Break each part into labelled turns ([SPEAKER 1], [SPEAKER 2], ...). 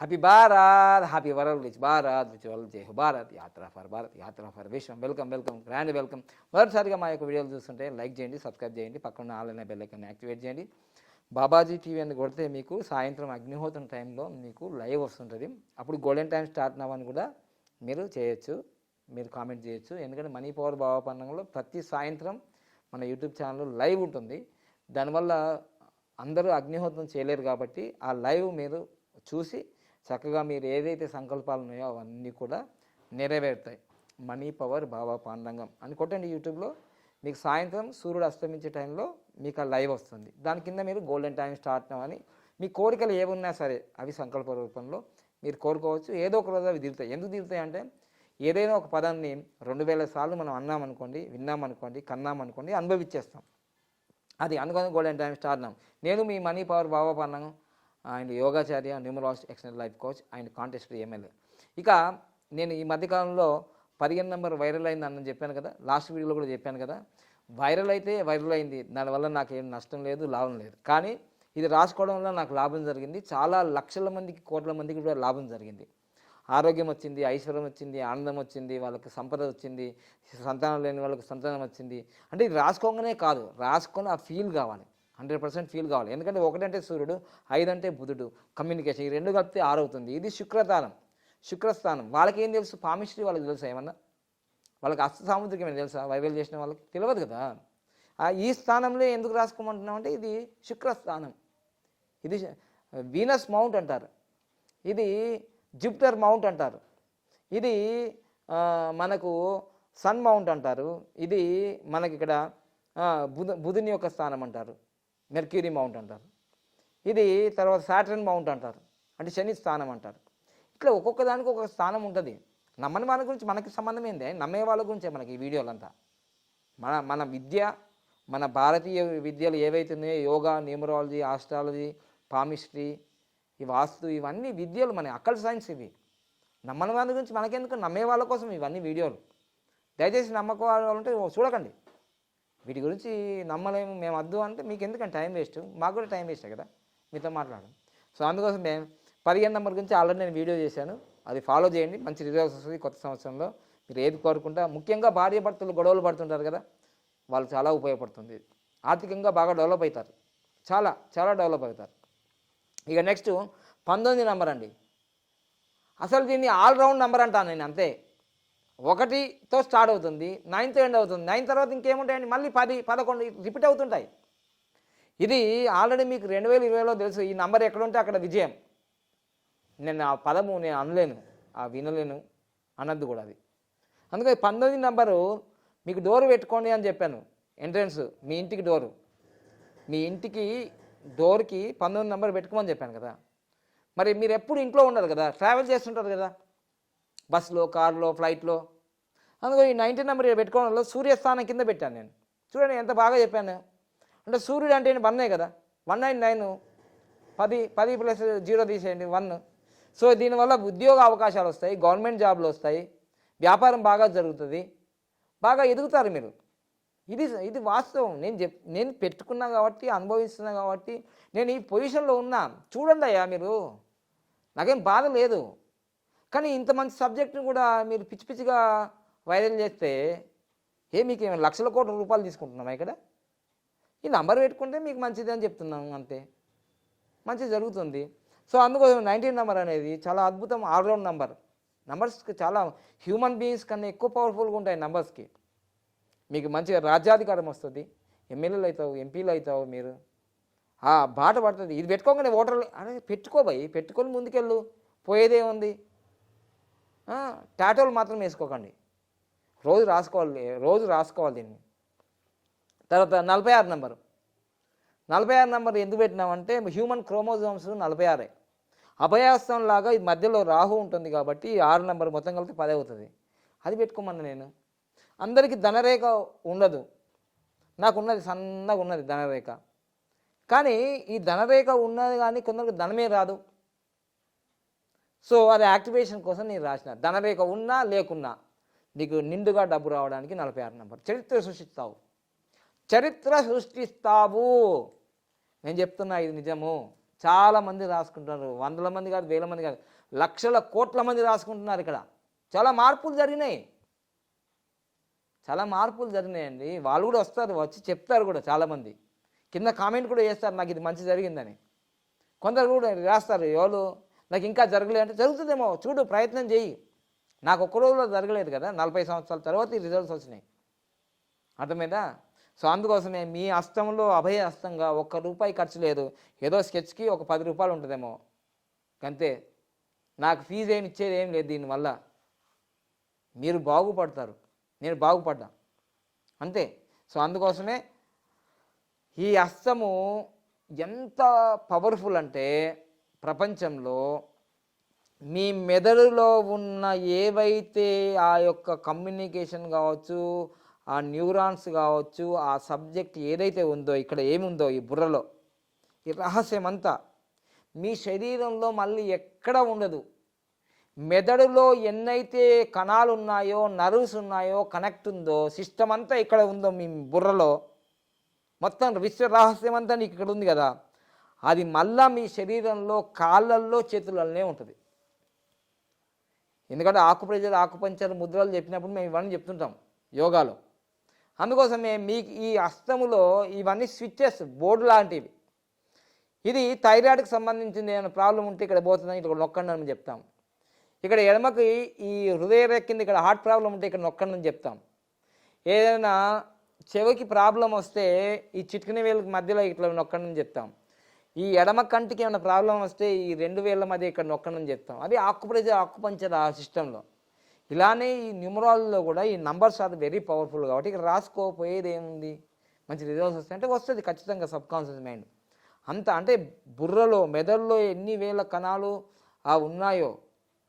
[SPEAKER 1] Happy Bharat, happy world rich Bharat, rich world జై హో భారత్, యాత్ర for Vishwam. Welcome grand welcome. మొదటిసారిగా మా యొక్క వీడియోలు చూస్తుంటే లైక్ చేయండి, సబ్స్క్రైబ్ చేయండి, పక్కన ఆల్ అనే బెల్ ఐకాన్ యాక్టివేట్ చేయండి. బాబాజీ టీవీ అని కొడితే మీకు సాయంత్రం అగ్నిహోత్రం టైంలో మీకు లైవ్ వస్తుంటుంది. అప్పుడు గోల్డెన్ టైం స్టార్ట్ అవ్వని కూడా మీరు చేయొచ్చు, మీరు కామెంట్ చేయొచ్చు. ఎందుకంటే మనీ పవర్ బాబా పండుగలో ప్రతి సాయంత్రం మన యూట్యూబ్ ఛానల్ లైవ్ ఉంటుంది. దానివల్ల అందరూ అగ్నిహోత్రం చేయలేరు కాబట్టి ఆ లైవ్ మీరు చూసి చక్కగా మీరు ఏదైతే సంకల్పాలు ఉన్నాయో అవన్నీ కూడా నెరవేరుతాయి. మనీ పవర్ బాబా పాండంగం అని కొట్టండి యూట్యూబ్లో. మీకు సాయంత్రం సూర్యుడు అస్తమించే టైంలో మీకు ఆ లైవ్ వస్తుంది. దాని కింద మీరు గోల్డెన్ టైం స్టార్ట్ అని మీ కోరికలు ఏమున్నా సరే అవి సంకల్ప రూపంలో మీరు కోరుకోవచ్చు. ఏదో ఒక రోజు అవి తీరుతాయి. ఎందుకు తీరుతాయి అంటే ఏదైనా ఒక పదాన్ని 2000 సార్లు మనం అన్నామనుకోండి, విన్నామనుకోండి, కన్నామనుకోండి, అనుభవించేస్తాం. అది అనుకుని గోల్డెన్ టైం స్టార్ట్ అన్నాం. నేను మీ మనీ పవర్ బాబా పాండంగం, ఆయన యోగాచార్య, న్యూమరాలజిస్ట్, ఎక్స్టర్నల్ లైఫ్ కోచ్, ఆయన కాంటెస్ట్ ఎమ్మెల్యే. ఇక నేను ఈ మధ్యకాలంలో 15 నెంబర్ వైరల్ అయింది అని చెప్పాను కదా, లాస్ట్ వీడియోలో కూడా చెప్పాను కదా. వైరల్ అయితే వైరల్ అయింది, దానివల్ల నాకు ఏం నష్టం లేదు, లాభం లేదు. కానీ ఇది రాసుకోవడం వల్ల నాకు లాభం జరిగింది. చాలా లక్షల మందికి, కోట్ల మందికి కూడా లాభం జరిగింది. ఆరోగ్యం వచ్చింది, ఐశ్వర్యం వచ్చింది, ఆనందం వచ్చింది, వాళ్ళకి సంపద వచ్చింది, సంతానం లేని వాళ్ళకి సంతానం వచ్చింది. అంటే ఇది రాసుకోగానే కాదు, రాసుకొని ఆ ఫీల్ కావాలి, 100% ఫీల్ కావాలి. ఎందుకంటే 1 అంటే సూర్యుడు, 5 అంటే బుధుడు, కమ్యూనికేషన్, ఈ 2 కలిపితే 6 అవుతుంది. ఇది శుక్రస్థానం. వాళ్ళకి ఏం తెలుసు? పామిస్ట్రీ వాళ్ళకి తెలుసా ఏమన్నా? వాళ్ళకి అస్త సాముద్రికం ఏమైనా తెలుసా? వైవల్ చేసిన వాళ్ళకి తెలియదు కదా. ఈ స్థానంలో ఎందుకు రాసుకోమంటున్నామంటే ఇది శుక్రస్థానం, ఇది వీనస్ మౌంట్ అంటారు, ఇది జూపిటర్ మౌంట్ అంటారు, ఇది మనకు సన్ మౌంట్ అంటారు, ఇది మనకి ఇక్కడ బుధుని యొక్క స్థానం అంటారు, మెర్క్యూరీ మౌంట్ అంటారు, ఇది తర్వాత సాటర్న్ మౌంట్ అంటారు, అంటే శని స్థానం అంటారు. ఇట్లా ఒక్కొక్క దానికి ఒక్కొక్క స్థానం ఉంటుంది. నమ్మని వాళ్ళ గురించి మనకి సంబంధం ఏంది? నమ్మే వాళ్ళ గురించే మనకి ఈ వీడియోలంతా. మన విద్య, మన భారతీయ విద్యలు ఏవైతే ఉన్నాయో, యోగా, న్యూమరాలజీ, ఆస్ట్రాలజీ, పామిస్ట్రీ, ఈ వాస్తు, ఇవన్నీ విద్యలు, మన అక్కల్ సైన్స్. ఇవి నమ్మని వాళ్ళ గురించి మనకెందుకు, నమ్మే వాళ్ళ కోసం ఇవన్నీ వీడియోలు. దయచేసి నమ్మకాలంటే చూడకండి. వీటి గురించి నమ్మలేము, మేము వద్దు అంటే మీకు ఎందుకంటే టైం వేస్ట్, మాకు కూడా టైం వేస్టే కదా మీతో మాట్లాడడం. సో అందుకోసం మేము 15 నెంబర్ గురించి ఆల్రెడీ నేను వీడియో చేశాను, అది ఫాలో చేయండి. మంచి రిజల్ట్స్ వస్తుంది కొత్త సంవత్సరంలో. మీరు ఏది కోరుకుంటా, ముఖ్యంగా భార్య భర్తలు గొడవలు పడుతుంటారు కదా, వాళ్ళు చాలా ఉపయోగపడుతుంది. ఆర్థికంగా బాగా డెవలప్ అవుతారు, చాలా డెవలప్ అవుతారు. ఇక నెక్స్ట్ 19 నెంబర్ అండి. అసలు దీన్ని ఆల్రౌండ్ నెంబర్ అంటాను నేను, అంతే. 1తో స్టార్ట్ అవుతుంది, 9తో ఎండ్ అవుతుంది. 9 తర్వాత ఇంకేముంటాయండి, మళ్ళీ 10, 11 రిపీట్ అవుతుంటాయి. ఇది ఆల్రెడీ మీకు 2020లో తెలుసు. ఈ నెంబర్ ఎక్కడుంటే అక్కడ విజయం. నేను ఆ పదము నేను అనలేను, వినలేను, అనద్దు కూడా అది. అందుకే 19 నెంబరు మీకు డోరు పెట్టుకోండి అని చెప్పాను. ఎంట్రన్స్, మీ ఇంటికి డోరు, మీ ఇంటికి డోర్కి 19 నెంబర్ పెట్టుకోమని చెప్పాను కదా. మరి మీరు ఎప్పుడు ఇంట్లో ఉండరు కదా, ట్రావెల్ చేస్తుంటారు కదా, బస్సులో, కారులో, ఫ్లైట్లో. అందుకో ఈ 19 నెంబర్ పెట్టుకోవడం వల్ల సూర్యస్థానం కింద పెట్టాను నేను. చూడండి ఎంత బాగా చెప్పాను. అంటే సూర్యుడు అంటే 1 కదా, 199, 10 ప్లస్ 0 తీసేయండి 1. సో దీనివల్ల ఉద్యోగ అవకాశాలు వస్తాయి, గవర్నమెంట్ జాబ్లు వస్తాయి, వ్యాపారం బాగా జరుగుతుంది, బాగా ఎదుగుతారు మీరు. ఇది వాస్తవం. నేను పెట్టుకున్నా కాబట్టి, అనుభవిస్తున్నా కాబట్టి నేను ఈ పొజిషన్లో ఉన్నా. చూడండి అయ్యా, మీరు నాకేం బాధ లేదు. కానీ ఇంత మంచి సబ్జెక్ట్ని కూడా మీరు పిచ్చిగా వైరల్ చేస్తే మీకు ఏమైనా లక్షల కోట్ల రూపాయలు తీసుకుంటున్నామా ఇక్కడ? ఈ నంబర్ పెట్టుకుంటే మీకు మంచిది అని చెప్తున్నాము, అంతే. మంచిది జరుగుతుంది. సో అందుకోసం 19 నెంబర్ అనేది చాలా అద్భుతం, ఆల్రౌండ్ నెంబర్. నెంబర్స్కి చాలా హ్యూమన్ బీయింగ్స్ కన్నా ఎక్కువ పవర్ఫుల్గా ఉంటాయి నెంబర్స్కి. మీకు మంచిగా రాజ్యాధికారం వస్తుంది, ఎమ్మెల్యేలు అవుతావు, ఎంపీలు అవుతావు, మీరు బాట పడుతుంది. ఇది పెట్టుకోగానే ఓటర్లు అరే పెట్టుకోబోయి, పెట్టుకొని ముందుకెళ్ళు, పోయేదే ఉంది. టాటోలు మాత్రం వేసుకోకండి, రోజు రాసుకోవాలి దీన్ని. తర్వాత 46 నెంబరు. 46 నెంబర్ ఎందుకు పెట్టినామంటే హ్యూమన్ క్రోమోజోమ్స్ 46. అభయాస్తం లాగా ఇది మధ్యలో రాహు ఉంటుంది కాబట్టి 6 నెంబర్ మొత్తం కలిపి 10 అవుతుంది. అది పెట్టుకోమన్నా నేను. అందరికీ ధనరేఖ ఉండదు, నాకున్నది సన్నగా ఉన్నది ధనరేఖ. కానీ ఈ ధనరేఖ ఉన్నది కానీ కొందరికి ధనమే రాదు. సో అది యాక్టివేషన్ కోసం నేను రాసిన. ధనరేఖ ఉన్నా లేకున్నా నీకు నిండుగా డబ్బు రావడానికి 46 నెంబర్. చరిత్ర సృష్టిస్తావు. నేను చెప్తున్నా, ఇది నిజము. చాలామంది రాసుకుంటున్నారు. వందల మంది కాదు, వేల మంది కాదు, లక్షల కోట్ల మంది రాసుకుంటున్నారు. ఇక్కడ చాలా మార్పులు జరిగినాయి, చాలా మార్పులు జరిగినాయండి. వాళ్ళు కూడా వస్తారు, వచ్చి చెప్తారు కూడా. చాలామంది కింద కామెంట్ కూడా చేస్తారు, నాకు ఇది మంచి జరిగిందని. కొందరు కూడా రాస్తారు, ఎవరు నాకు ఇంకా జరగలేదు అంటే, జరుగుతుందేమో చూడు, ప్రయత్నం చేయి. నాకు ఒక్క రోజులో జరగలేదు కదా, 40 సంవత్సరాల తర్వాత ఈ రిజల్ట్స్ వచ్చినాయి. అర్థమైందా? సో అందుకోసమే మీ హస్తంలో అభయ హస్తంగా ₹1 ఖర్చు లేదు. ఏదో స్కెచ్కి ఒక ₹10 ఉంటుందేమో, అంతే. నాకు ఫీజు ఏమి ఇచ్చేది ఏం లేదు. దీనివల్ల మీరు బాగుపడతారు, నేను బాగుపడ్డా, అంతే. సో అందుకోసమే ఈ హస్తము ఎంత పవర్ఫుల్ అంటే, ప్రపంచంలో మీ మెదడులో ఉన్న ఏవైతే ఆ యొక్క కమ్యూనికేషన్ కావచ్చు, ఆ న్యూరాన్స్ కావచ్చు, ఆ సబ్జెక్ట్ ఏదైతే ఉందో, ఇక్కడ ఏముందో ఈ బుర్రలో, ఈ రహస్యం అంతా మీ శరీరంలో మళ్ళీ ఎక్కడ ఉండదు. మెదడులో ఎన్నైతే కణాలు ఉన్నాయో, నర్వ్స్ ఉన్నాయో, కనెక్ట్ ఉందో, సిస్టమ్ అంతా ఇక్కడ ఉందో మీ బుర్రలో, మొత్తం విశ్వ రహస్యం అంతా నీకు ఇక్కడ ఉంది కదా, అది మళ్ళా మీ శరీరంలో కాళ్ళల్లో చేతులనే ఉంటుంది. ఎందుకంటే ఆకుపంచర్ ముద్రలు చెప్పినప్పుడు మేము ఇవన్నీ చెప్తుంటాం యోగాలో. అందుకోసమే మీకు ఈ హస్తములో ఇవన్నీ స్విచ్చెస్, బోర్డు లాంటివి. ఇది థైరాయిడ్కి సంబంధించింది ఏమైనా ప్రాబ్లం ఉంటే ఇక్కడ పోతుందని ఇక్కడ నొక్కండి అని చెప్తాం. ఇక్కడ ఎడమకి ఈ హృదయ రేఖ ఇక్కడ హార్ట్ ప్రాబ్లం ఉంటే ఇక్కడ నొక్కండి అని చెప్తాం. ఏదైనా చెవికి ప్రాబ్లం వస్తే ఈ చిటికిన వేళ్ళకి మధ్యలో ఇట్లా నొక్కండి అని చెప్తాం. ఈ ఎడమ కంటికి ఏమైనా ప్రాబ్లం వస్తే ఈ 2 వేళ్ళ మధ్య ఇక్కడ నొక్కండి అని చెప్తాం. అది ఆకుపంచర్ ఆ సిస్టంలో. ఇలానే ఈ న్యూమరాల్లో కూడా ఈ నంబర్స్ ఆర్ వెరీ పవర్ఫుల్. కాబట్టి ఇక్కడ రాసుకోపోయేది ఏముంది, మంచి రిజల్ట్స్ వస్తాయి అంటే వస్తుంది ఖచ్చితంగా. సబ్కాన్షియస్ మైండ్ అంత అంటే బుర్రలో, మెదడులో ఎన్ని వేల కణాలు ఉన్నాయో,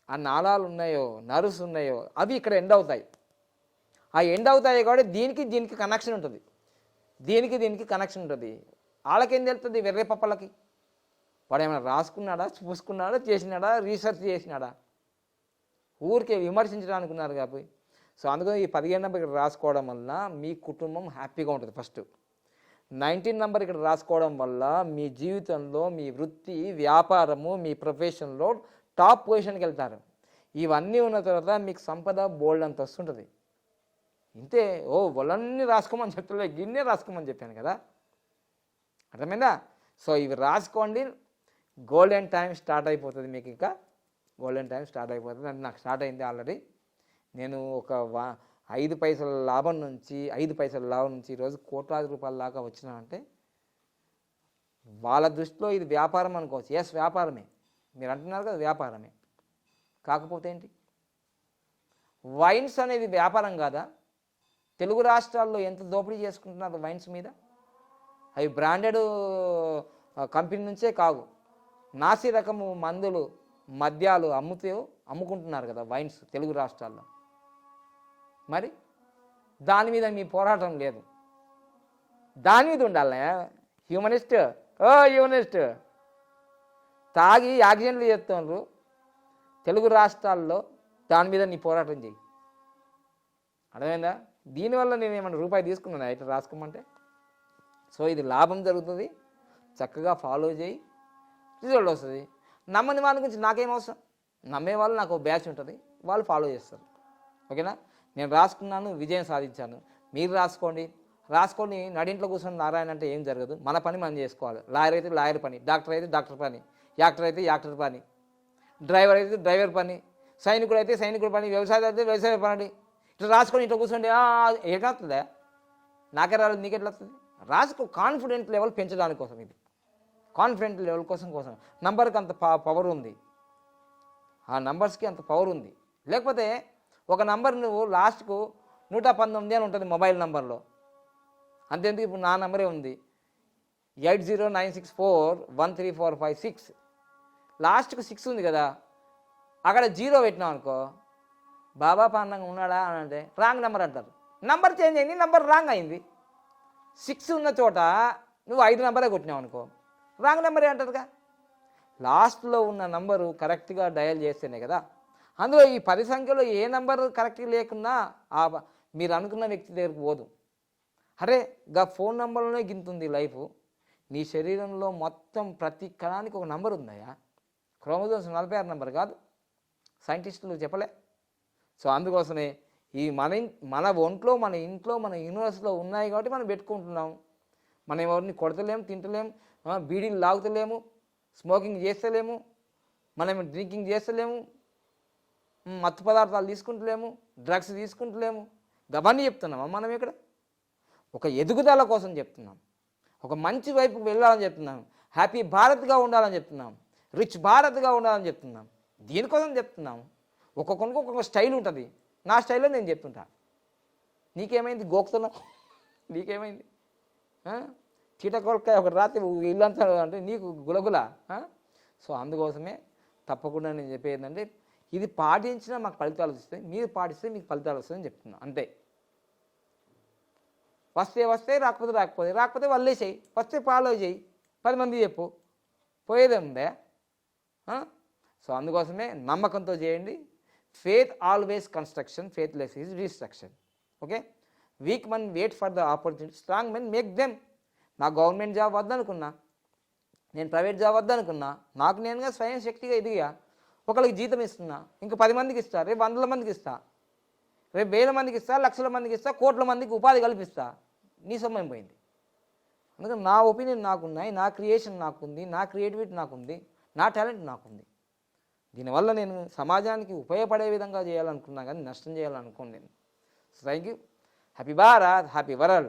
[SPEAKER 1] ఆ నాళాలు ఉన్నాయో, నర్వ్స్ ఉన్నాయో, అవి ఇక్కడ ఎండ్ అవుతాయి. ఆ ఎండ్ అవుతాయి కాబట్టి దీనికి కనెక్షన్ ఉంటుంది, దీనికి కనెక్షన్ ఉంటుంది. వాళ్ళకేం తెలుస్తుంది? వెర్రే పప్పలకి. వాడు ఏమైనా రాసుకున్నాడా, చూసుకున్నాడా, చేసినాడా, రీసెర్చ్ చేసినాడా? ఊరికే విమర్శించడానికి ఉన్నారు కాబట్టి. సో అందుకని ఈ 15 నెంబర్ ఇక్కడ రాసుకోవడం వల్ల మీ కుటుంబం హ్యాపీగా ఉంటుంది. ఫస్ట్ 19 నెంబర్ ఇక్కడ రాసుకోవడం వల్ల మీ జీవితంలో, మీ వృత్తి, వ్యాపారము, మీ ప్రొఫెషన్లో టాప్ పొజిషన్కి వెళ్తారు. ఇవన్నీ ఉన్న తర్వాత మీకు సంపద బోల్డ్ అంత వస్తుంటుంది. ఇంతే. వాళ్ళన్నీ రాసుకోమని చెప్తలే, గిన్నె రాసుకోమని చెప్పాను కదా, అర్థమైందా? సో ఇవి రాసుకోండి. గోల్డెన్ టైం స్టార్ట్ అయిపోతుంది మీకు. ఇంకా గోల్డెన్ టైం స్టార్ట్ అయిపోతుంది అంటే నాకు స్టార్ట్ అయింది ఆల్రెడీ. నేను ఒక 5 పైసల లాభం నుంచి ఈరోజు ₹1,00,00,000 దాకా వచ్చినానంటే వాళ్ళ దృష్టిలో ఇది వ్యాపారం అనుకోవచ్చు. ఎస్, వ్యాపారమే. మీరు అంటున్నారు కదా, వ్యాపారమే. కాకపోతే ఏంటి, వైన్స్ అనేది వ్యాపారం కాదా? తెలుగు రాష్ట్రాల్లో ఎంత దోపిడీ చేసుకుంటున్నారు వైన్స్ మీద. అవి బ్రాండెడ్ కంపెనీ నుంచే కావు, నాసి రకము మందులు, మద్యాలు అమ్ముకుంటున్నారు కదా వైన్స్ తెలుగు రాష్ట్రాల్లో. మరి దాని మీద మీ పోరాటం లేదు. దాని మీద ఉండాలి. హ్యూమనిస్ట్ తాగి యాక్సిడెంట్లు చేస్తున్నారు తెలుగు రాష్ట్రాల్లో, దాని మీద నీ పోరాటం చేయి. అర్థమైందా? దీనివల్ల నేను ఏమన్నా రూపాయి తీసుకున్నాను అయితే రాసుకోమంటే. సో ఇది లాభం జరుగుతుంది, చక్కగా ఫాలో చేయి, రిజల్ట్ వస్తుంది. నమ్మని వాళ్ళ గురించి నాకేం అవసరం. నమ్మే వాళ్ళు నాకు బ్యాచ్ ఉంటుంది, వాళ్ళు ఫాలో చేస్తారు. ఓకేనా? నేను రాసుకున్నాను, విజయం సాధించాను. మీరు రాసుకొని నడింట్లో కూర్చొని నారాయణ అంటే ఏం జరగదు. మన పని మనం చేసుకోవాలి. లాయర్ అయితే లాయర్ పని, డాక్టర్ అయితే డాక్టర్ పని, యాక్టర్ అయితే యాక్టర్ పని, డ్రైవర్ అయితే డ్రైవర్ పని, సైనికుడు అయితే సైనికుడు పని, వ్యవసాయం అయితే వ్యవసాయ పని. ఇట్లా రాసుకొని ఇట్లా కూర్చోండి ఏమవుతుందా? నాకే రాలేదు, నీకెట్లా వస్తుంది? రాసుకో. కాన్ఫిడెంట్ లెవెల్ పెంచడానికి కోసం, ఇది కాన్ఫిడెంట్ లెవెల్ కోసం నంబర్కి అంత పవర్ ఉంది, ఆ నంబర్స్కి అంత పవర్ ఉంది. లేకపోతే ఒక నంబర్ నువ్వు లాస్ట్కు 119 అని ఉంటుంది మొబైల్ నంబర్లో, అంతేందుకు ఇప్పుడు నా నంబరే ఉంది 8096413456, లాస్ట్కు 6 ఉంది కదా, అక్కడ 0 పెట్టినావు అనుకో, బాబా పాండంగా ఉన్నాడా అని అంటే రాంగ్ నెంబర్ అంటారు. నంబర్ చేంజ్ అయింది, నంబర్ రాంగ్ అయింది. 6 ఉన్న చోట నువ్వు 5 నెంబరే కొట్టినావు అనుకో, రాంగ్ నెంబరే అంటారుగా. లాస్ట్లో ఉన్న నంబరు కరెక్ట్గా డయల్ చేస్తేనే కదా. అందులో ఈ 10 సంఖ్యలో ఏ నెంబర్ కరెక్ట్గా లేకున్నా మీరు అనుకున్న వ్యక్తి దగ్గరికి పోదు. అరే గా ఫోన్ నెంబర్లోనే గింతుంది లైఫ్, నీ శరీరంలో మొత్తం ప్రతి కణానికి ఒక నంబర్ ఉందయ్యా. క్రోమోజోమ్స్ 46 నంబర్ కాదు, సైంటిస్టులు చెప్పలే. సో అందుకోసమే ఈ మన ఒంట్లో, మన ఇంట్లో, మన యూనివర్స్లో ఉన్నాయి కాబట్టి మనం పెట్టుకుంటున్నాం. మనం ఎవరిని కొడతలేము, తింటలేము, బీడీలు లాగుతలేము, స్మోకింగ్ చేస్తలేము, మనం డ్రింకింగ్ చేస్తలేము, మత్తు పదార్థాలు తీసుకుంటలేము, డ్రగ్స్ తీసుకుంటలేము. గవన్నీ చెప్తున్నామా మనం ఇక్కడ? ఒక ఎదుగుదల కోసం చెప్తున్నాం, ఒక మంచి వైపుకు వెళ్ళాలని చెప్తున్నాం, హ్యాపీ భారత్గా ఉండాలని చెప్తున్నాం, రిచ్ భారత్గా ఉండాలని చెప్తున్నాం. దీనికోసం చెప్తున్నాం. ఒక్కొక్కరికి ఒక్కొక్క స్టైల్ ఉంటుంది. నా స్టైల్లో నేను చెప్తుంటా. నీకేమైంది గోక్తున్నావు? నీకేమైంది? చీటకొలకాయ ఒక రాత్రి ఇల్లు అంతా అంటే నీకు గులగుల. సో అందుకోసమే తప్పకుండా నేను చెప్పేది ఏంటంటే, ఇది పాటించినా మాకు ఫలితాలు వస్తాయి, మీరు పాటిస్తే మీకు ఫలితాలు వస్తాయని చెప్తున్నా అంతే. వస్తే రాకపోతే వదిలేసేయి, వస్తే ఫాలో చేయి, 10 మంది చెప్పు, పోయేదే ఉందే. సో అందుకోసమే నమ్మకంతో చేయండి. Faith always construction, faithless is destruction. Okay, weak men wait for the opportunity, strong men make them. నా గవర్నమెంట్ జాబ్ వద్దనుకున్నా, నేను ప్రైవేట్ జాబ్ వద్దనుకున్నా, నాకు నేనుగా స్వయం శక్తిగా ఎదిగా ఒకరికి జీతం ఇస్తున్నా, ఇంకా 10 మందికి ఇస్తా, రేపు 100 మందికి ఇస్తా, రేపు 1000 మందికి ఇస్తా, లక్షల మందికి ఇస్తా, కోట్ల మందికి ఉపాధి కల్పిస్తా. నీ సమయం పోయింది. అందుకని నా ఒపీనియన్ నాకున్నాయి, నా క్రియేషన్ నాకుంది, నా క్రియేటివిటీ నాకుంది, నా టాలెంట్ నాకుంది. దీనివల్ల నేను సమాజానికి ఉపయోగపడే విధంగా చేయాలనుకున్నా కానీ నష్టం చేయాలనుకోను నేను. So thank you. Happy Bharat, happy world.